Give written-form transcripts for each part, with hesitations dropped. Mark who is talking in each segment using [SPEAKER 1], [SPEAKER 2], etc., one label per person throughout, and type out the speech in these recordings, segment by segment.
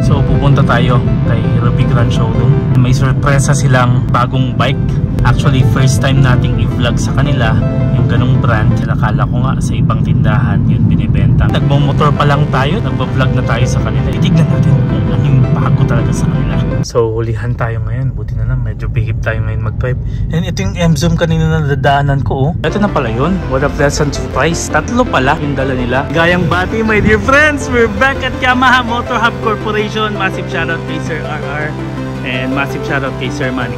[SPEAKER 1] So pupunta tayo kay Ruby Grand Showroom. May sorpresa silang bagong bike. Actually first time nating i-vlog sa kanila yung ganong brand. Nakala ko nga sa ibang tindahan yun binibenta. Nagmo-motor pa lang tayo, nagbo-vlog na tayo sa kanila. Itignan natin kung ano yung bago talaga sa kanila. So hulihan tayo ngayon. Buti na lang medyo behave tayo ngayon mag-drive. And ito yung M-Zoom kanina na dadaanan ko. Ito na pala yun. What a pleasant surprise. Tatlo pala yung dala nila. Gayang bati my dear friends. We're back at Yamaha Motor Hub Corporation. Massive shoutout kay Sir RR. And massive shoutout kay Sir Manny.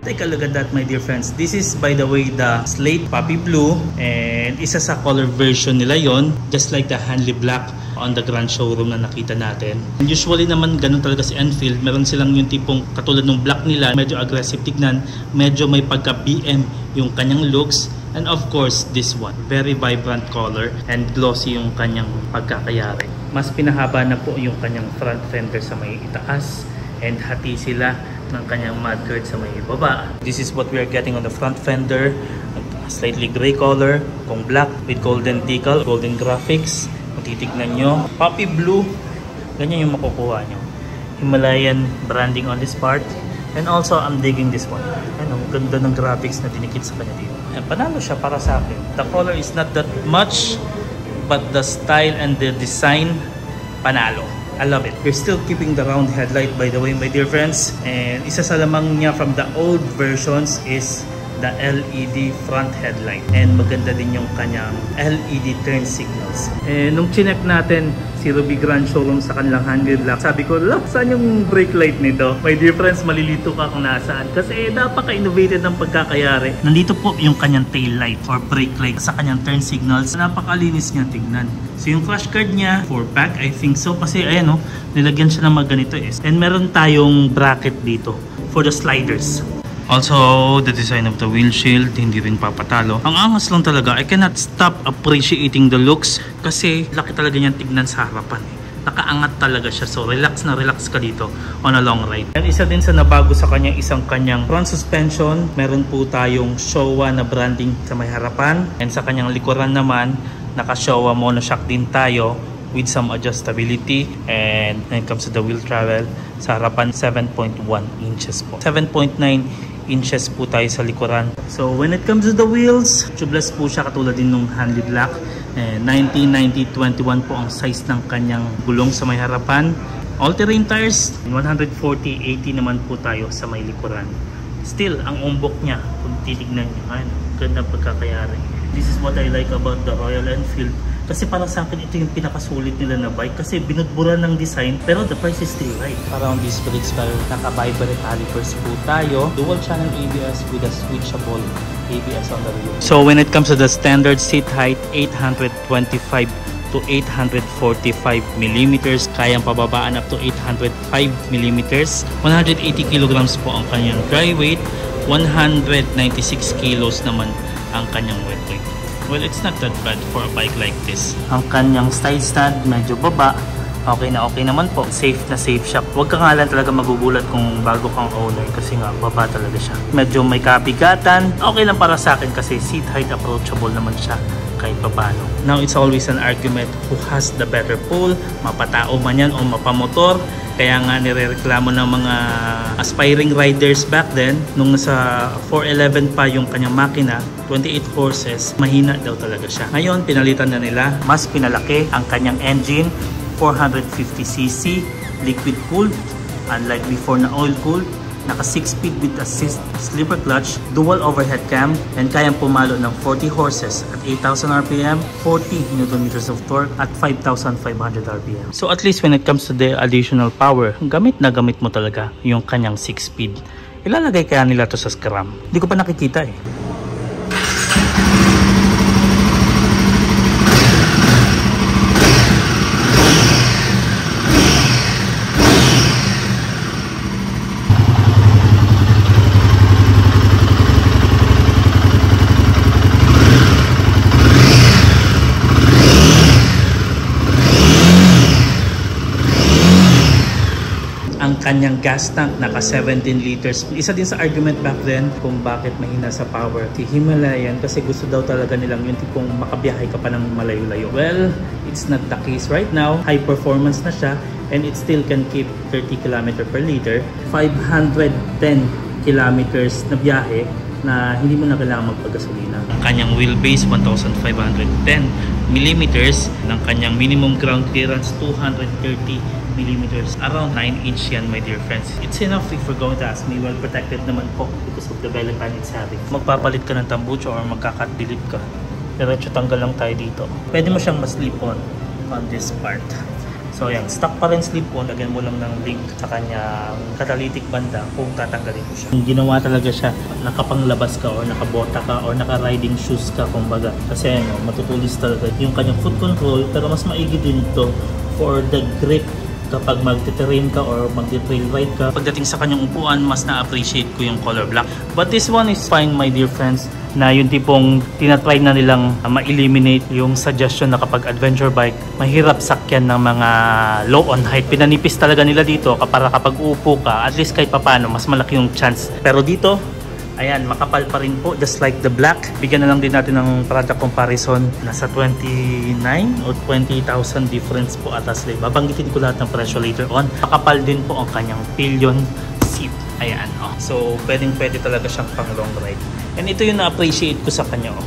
[SPEAKER 1] Take a look at that my dear friends. This is by the way the slate puppy blue and isa sa color version nila yon, just like the Hanley black on the Grand Showroom na nakita natin. And usually naman ganun talaga si Enfield, meron silang yung tipong katulad ng black nila, medyo aggressive tignan, medyo may pagka BM yung kanyang looks. And of course this one, very vibrant color and glossy yung kanyang pagkakayari. Mas pinahaba na po yung kanyang front fender sa may itaas and hati sila ng kanyang mudguard sa may baba. This is what we are getting on the front fender. Slightly gray color, kung black with golden decal, golden graphics. Kung titignan nyo, puppy blue, ganyan yung makukuha nyo. Himalayan branding on this part. And also, I'm digging this one. Ano, ganda ng graphics na dinikit sa kanya dito. And panalo siya para sa akin. The color is not that much, but the style and the design, panalo. I love it. We're still keeping the round headlight by the way my dear friends. And isa sa lamang niya from the old versions is the LED front headlight. And maganda din yung kanyang LED turn signals. And nung chinek natin si Ruby Grand Showroom sa kanilang Hanley black, sabi ko, look, saan yung brake light nito? My dear friends, malilito ka kung nasaan. Kasi napaka-innovative ng pagkakayari. Nandito po yung kanyang tail light or brake light sa kanyang turn signals. Napakalinis niya tignan. So yung crash card niya, 4-pack, I think so. Kasi ayan o, nilagyan siya ng mga ganito is. And meron tayong bracket dito for the sliders. Also, the design of the windshield, hindi rin papatalo. Ang angas lang talaga, I cannot stop appreciating the looks kasi laki talaga niyan tignan sa harapan. Nakaangat talaga siya, so relax na relax ka dito on a long ride. And isa din sa nabago sa kanya, isang kanyang front suspension. Meron po tayong Showa na branding sa may harapan. And sa kanyang likuran naman, naka-Showa monoshock din tayo with some adjustability. And when it comes to the wheel travel, sa harapan 7.1 inches po. 7.9 inches po tayo sa likuran. So when it comes to the wheels, tubeless po siya katulad din ng Hanley black. 90-90-21 po ang size ng kanyang gulong sa may harapan. All-terrain tires, 140-80 naman po tayo sa may likuran. Still, ang umbok niya, kung titignan niyo, ganda pagkakayari. This is what I like about the Royal Enfield. Kasi para sa akin, ito yung pinakasulit nila na bike. Kasi binudburan ng design, pero the price is still right. Around these brakes, naka-vibrate calipers po tayo. Dual channel ABS with a switchable ABS on the rear. So when it comes to the standard seat height, 825 to 845 millimeters. Kayang pababaan up to 805 millimeters. 180 kilograms po ang kanyang dry weight. 196 kilos naman ang kanyang wet weight. Well, it's not that bad for a bike like this. Ang kanyang side stand medyo baba. Okay na okay naman po. Safe na safe siya. Huwag ka nga lang talaga magugulat kung bago kang owner kasi nga baba talaga siya. Medyo may kabigatan. Okay lang para sa akin kasi seat height approachable naman siya kahit paano. Now it's always an argument who has the better pull, mapatao man yan o mapamotor. Kaya nga nirereklamo ng mga aspiring riders back then, nung nasa 411 pa yung kanyang makina, 28 horses, mahina daw talaga siya. Ngayon, pinalitan na nila, mas pinalaki ang kanyang engine, 450cc, liquid cooled, unlike before na oil cooled, naka 6-speed with assist, slipper clutch, dual overhead cam, and kayang pumalo ng 40 horses at 8,000 RPM, 40 Nm of torque at 5,500 RPM. So at least when it comes to the additional power, gamit na gamit mo talaga yung kanyang 6-speed. Ilalagay kaya nila to sa scrum? Hindi ko pa nakikita eh. Ang kanyang gas tank naka 17 liters. Isa din sa argument back then kung bakit mahina sa power si Himalayan kasi gusto daw talaga nilang yung tipong makabiyahe ka pa ng malayo-layo. Well, it's not the case right now. High performance na siya and it still can keep 30 km per liter. 510 kilometers na biyahe na hindi mo na kailangan magpagasolina. Ang kanyang wheelbase 1,510 millimeters. Ng kanyang minimum ground clearance 230 millimeters. Around 9-inch yan, my dear friends. It's enough if you're going to ask me. Well protected naman po because of the belly pan it's having. Magpapalit ka ng tambucho or magka-cut delete ka. Diretso tanggal lang tayo dito. Pwede mo siyang ma-slip on this part. So yan, stock pa rin slip on. Lagyan mo lang ng link sa kanyang catalytic banda kung tatanggalin mo siya. Ginawa talaga siya, nakapanglabas ka or nakabota ka or naka-riding shoes ka kumbaga. Kasi ano, matutulis talaga yung kanyang foot control pero mas maigi din ito for the grip kapag magte-terrain ka or magte-trail ride ka. Pagdating sa kanyang upuan, mas na-appreciate ko yung color black. But this one is fine, my dear friends, na yung tipong tinatry na nilang ma-eliminate yung suggestion na kapag adventure bike, mahirap sakyan ng mga low on height. Pinanipis talaga nila dito para kapag upo ka, at least kahit papano, mas malaki yung chance. Pero dito, ayan, makapal pa rin po, just like the black. Bigyan na lang din natin ng product comparison. Nasa 29 o 20,000 difference po ata sila. Babanggitin ko lahat ng presyo later on. Makapal din po ang kanyang pillion seat. Ayan, oh. So, pwede talaga siyang pang long ride. And ito yung na-appreciate ko sa kanya, oh.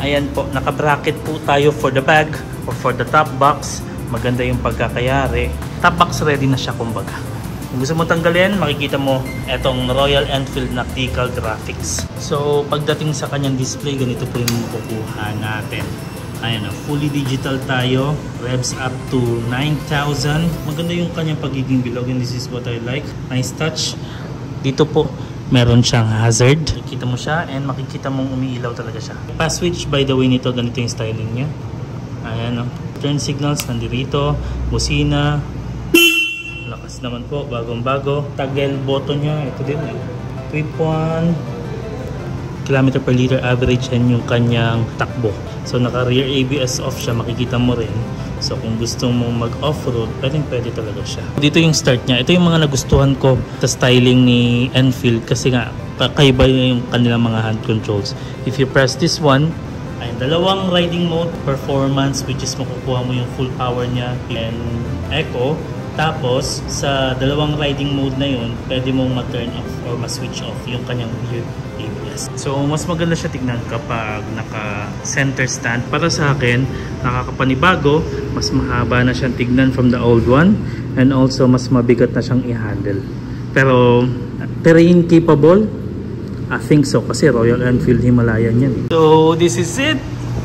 [SPEAKER 1] Ayan po, naka-bracket po tayo for the bag or for the top box. Maganda yung pagkakayari. Top box ready na siya kumbaga. Kung gusto mo tanggalin, makikita mo etong Royal Enfield na decal graphics. So, pagdating sa kanyang display, ganito po yung makukuha natin. Ayan, fully digital tayo. Revs up to 9,000. Maganda yung kanyang pagiging bilog and this is what I like. Nice touch. Dito po, meron siyang hazard. Makikita mo siya and makikita mong umiilaw talaga siya. Pass switch, by the way nito, ganito yung styling niya. Ayan, turn signals nandito. Busina. Lakas naman po, bagong-bago. Toggle button niya, ito din eh. 3.1 km per liter average and yung kanyang takbo. So naka rear ABS off siya, makikita mo rin. So kung gusto mong mag-off-road, pwede talaga siya. Dito yung start niya. Ito yung mga nagustuhan ko sa styling ni Enfield kasi nga kakaiba yung kanilang mga hand controls. If you press this one, ay dalawang riding mode, performance, which is makukuha mo yung full power niya, and eco. Tapos, sa dalawang riding mode na yun, pwede mong ma-turn off or ma-switch off yung kanyang rear ABS. So, mas maganda siya tignan kapag naka-center stand. Para sa akin, nakakapanibago, mas mahaba na siyang tignan from the old one. And also, mas mabigat na siyang i-handle. Pero, terrain capable? I think so, kasi Royal Enfield Himalayan yan. So, this is it.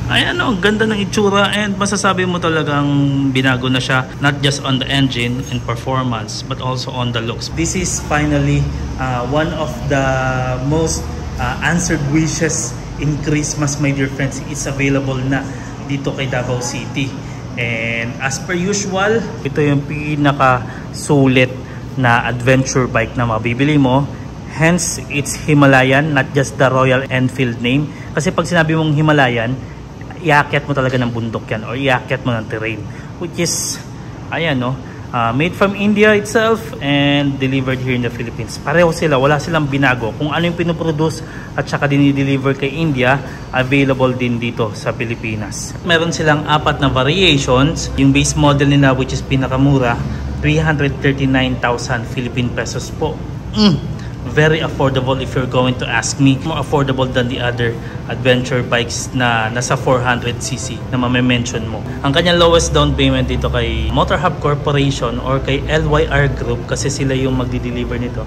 [SPEAKER 1] Ayan o, ganda ng itsura and masasabi mo talagang binago na siya not just on the engine and performance but also on the looks. This is finally one of the most answered wishes in Christmas, my dear friends. It's available na dito kay Davao City. And as per usual, ito yung pinaka-sulit na adventure bike na mabibili mo. Hence, it's Himalayan, not just the Royal Enfield name. Kasi pag sinabi mong Himalayan, iakyat mo talaga ng bundok yan or iakyat mo ng terrain, which is Ayan, no? Made from India itself and delivered here in the Philippines. Pareho sila, wala silang binago. Kung ano yung pinoproduce at saka dinideliver kay India, available din dito sa Pilipinas. Meron silang 4 na variations. Yung base model nila, which is pinakamura, 339,000 Philippine pesos po. Very affordable if you're going to ask me. More affordable than the other adventure bikes na nasa 400cc na mame-mention mo. Ang kanyang lowest down payment dito kay Motor Hub Corporation or kay LYR Group, kasi sila yung magdi-deliver nito,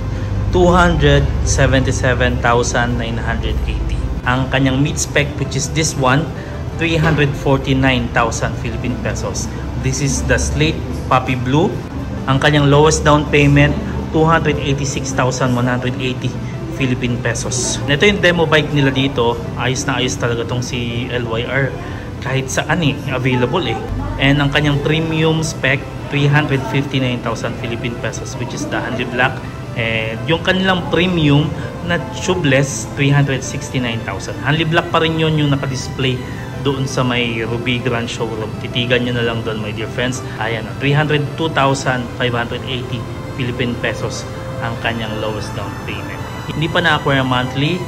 [SPEAKER 1] 277,980. Ang kanyang mid spec, which is this one, 349,000 Philippine pesos. This is the Slate Poppy Blue. Ang kanyang lowest down payment, 286,180 Philippine pesos. Ito yung demo bike nila dito. Ayos na ayos talaga tong si LYR. Kahit saan available And ang kanyang premium spec, 359,000 Philippine pesos, which is the Hanley Black. And yung kanilang premium na tubeless, 369,000. Hanley Black pa rin yun yung naka-display doon sa may Ruby Grand Showroom. Titigan nyo na lang doon, my dear friends. Ayan, 302,580 Philippine pesos ang kanyang lowest down payment. Hindi pa na-acquire monthly,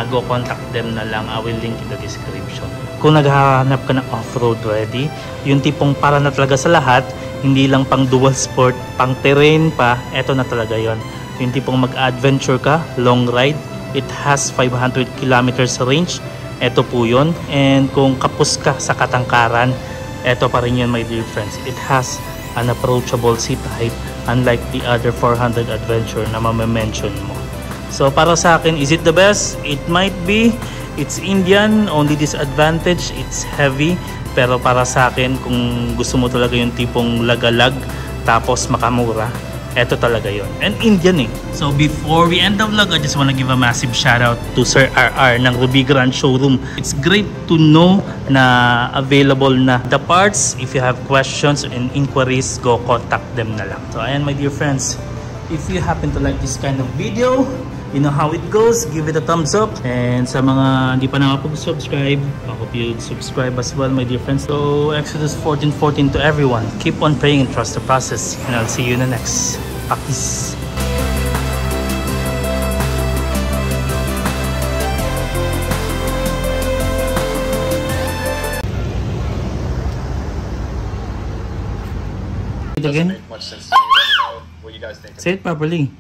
[SPEAKER 1] go contact them na lang. I will link in the description. Kung naghahanap ka ng off-road ready, yung tipong para na talaga sa lahat, hindi lang pang dual sport, pang terrain pa, eto na talaga yon. Yung tipong mag-adventure ka, long ride, it has 500 kilometers range, eto po yun. And kung kapos ka sa katangkaran, eto pa rin yun, my dear friends. It has an approachable seat height, unlike the other 400 adventure na mame-mention mo. So para sa akin, is it the best? It might be. It's Indian, only disadvantage, it's heavy. Pero para sa akin, kung gusto mo talaga yung tipong lagalag tapos makamura, eto talaga yon. And Indian So before we end the vlog, I just want to give a massive shout out to Sir RR ng Ruby Grand Showroom. It's great to know na available na the parts. If you have questions and inquiries, go contact them na lang. So ayan, my dear friends, if you happen to like this kind of video, you know how it goes, give it a thumbs up. And sa mga hindi pa nakapag-subscribe, I hope you subscribe as well, my dear friends. So Exodus 14:14 to everyone, keep on praying and trust the process, and I'll see you in the next practice. Again?
[SPEAKER 2] Doesn't make much sense to me. Let me know what you guys think.
[SPEAKER 1] Say it properly.